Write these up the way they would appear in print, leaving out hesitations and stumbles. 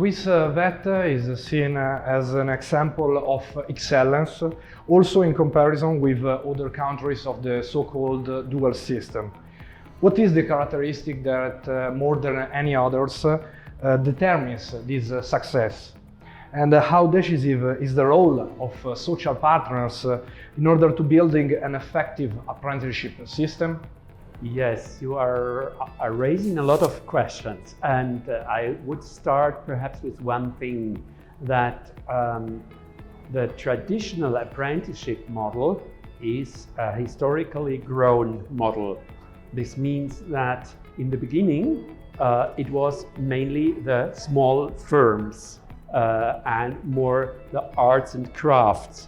Swiss vet is seen as an example of excellence, also in comparison with other countries of the so-called dual system. What is the characteristic that, more than any others, determines this success? And how decisive is the role of social partners in order to building an effective apprenticeship system? Yes, you are raising a lot of questions, and I would start perhaps with one thing, that the traditional apprenticeship model is a historically grown model. This means that in the beginning it was mainly the small firms and more the arts and crafts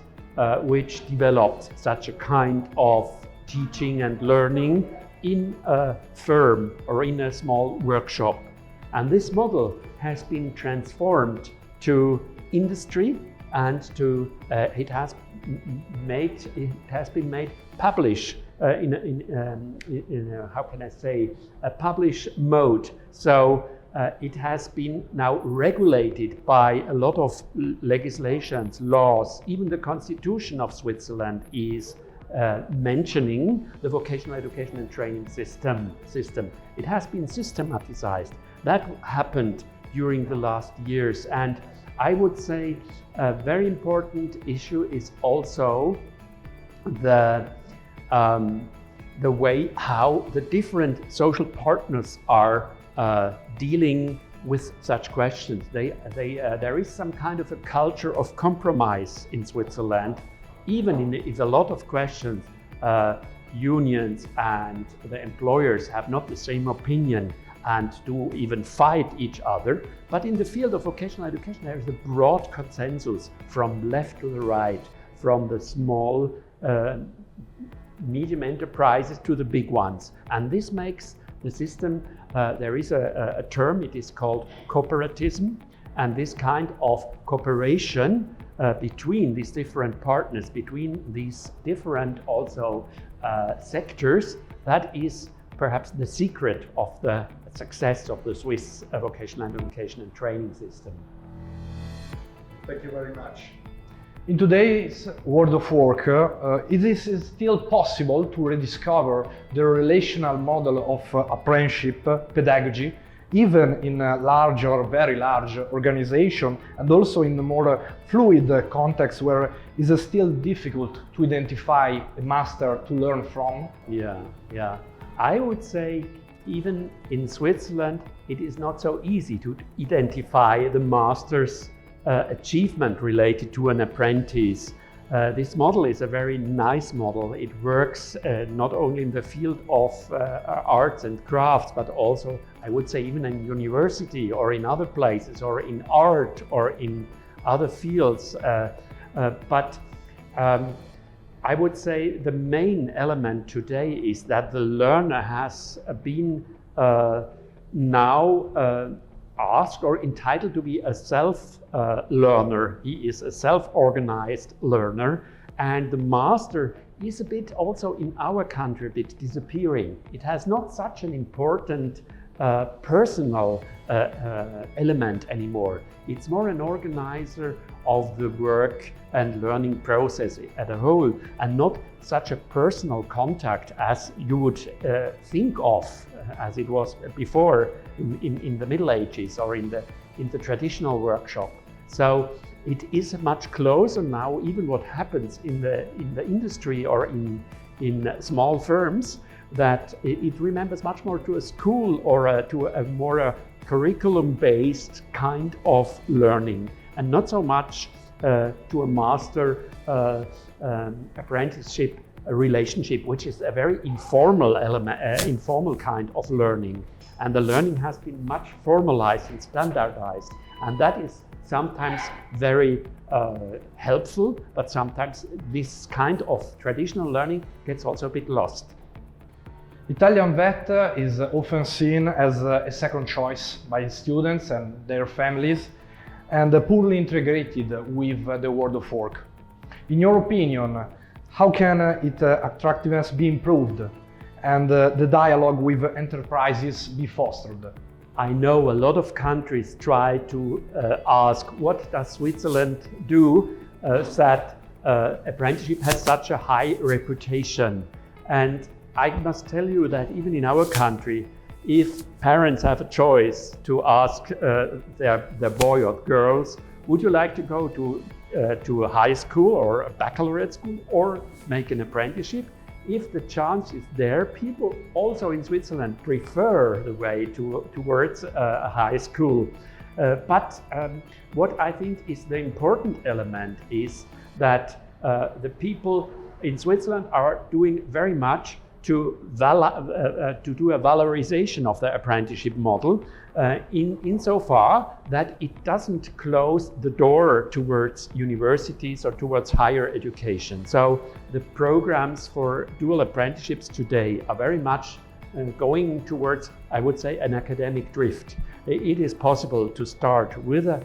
which developed such a kind of teaching and learning in a firm or in a small workshop. And this model has been transformed to industry, and it has been made publish in a, how can I say, a publish mode. So it has been now regulated by a lot of legislations, laws. Even the Constitution of Switzerland is mentioning the vocational education and training system. It has been systematized. That happened during the last years, and I would say a very important issue is also the way how the different social partners are dealing with such questions. There is some kind of a culture of compromise in Switzerland. Even in a lot of questions, unions and the employers have not the same opinion and do even fight each other. But in the field of vocational education, there is a broad consensus from left to the right, from the small, medium enterprises to the big ones. And this makes the system, there is a term, it is called cooperatism. And this kind of cooperation between these different partners, between these different also sectors, that is perhaps the secret of the success of the Swiss vocational education and training system. Thank you very much. In today's world of work, it is still possible to rediscover the relational model of apprenticeship pedagogy, even in a large or very large organization, and also in a more fluid context where it is still difficult to identify a master to learn from? Yeah. I would say even in Switzerland, it is not so easy to identify the master's achievement related to an apprentice. This model is a very nice model. It works not only in the field of arts and crafts, but also, I would say, even in university or in other places, or in art or in other fields. But I would say the main element today is that the learner has been now asked or entitled to be a self-learner. He is a self-organized learner, and the master is a bit also in our country a bit disappearing. It has not such an important personal element anymore. It's more an organizer of the work and learning process as a whole, and not such a personal contact as you would think of as it was before in the Middle Ages or in the traditional workshop. So it is much closer now. Even what happens in the industry or in small firms, that it remembers much more to a school or to a more curriculum-based kind of learning, and not so much to a master apprenticeship relationship, which is a very informal element, informal kind of learning. And the learning has been much formalized and standardized, and that is sometimes very helpful, but sometimes this kind of traditional learning gets also a bit lost. Italian vet is often seen as a second choice by students and their families, and poorly integrated with the world of work. In your opinion, how can its attractiveness be improved and the dialogue with enterprises be fostered? I know a lot of countries try to ask, what does Switzerland do that apprenticeship has such a high reputation? And I must tell you that even in our country, if parents have a choice to ask their boy or girls, would you like to go to a high school or a baccalaureate school or make an apprenticeship? If the chance is there, people also in Switzerland prefer the way towards a high school. But what I think is the important element is that the people in Switzerland are doing very much to do a valorization of the apprenticeship model insofar that it doesn't close the door towards universities or towards higher education. So the programs for dual apprenticeships today are very much going towards, I would say, an academic drift. It is possible to start with a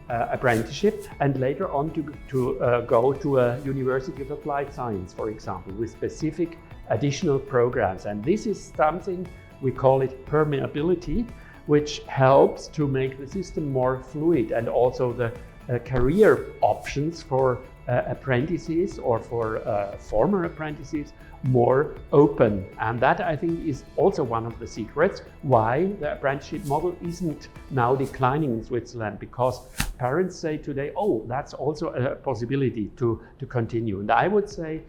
apprenticeship and later on to go to a University of Applied Science, for example, with specific additional programs. And this is something, we call it permeability, which helps to make the system more fluid, and also the career options for apprentices or for former apprentices more open. And that, I think, is also one of the secrets why the apprenticeship model isn't now declining in Switzerland, because parents say today, oh, that's also a possibility to continue. And I would say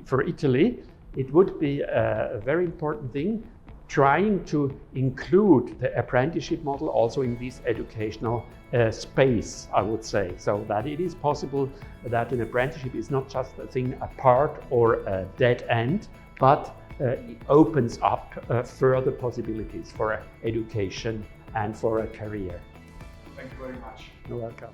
for Italy, it would be a very important thing trying to include the apprenticeship model also in this educational space, I would say, so that it is possible that an apprenticeship is not just a thing apart or a dead end, but it opens up further possibilities for education and for a career. Thank you very much. You're welcome.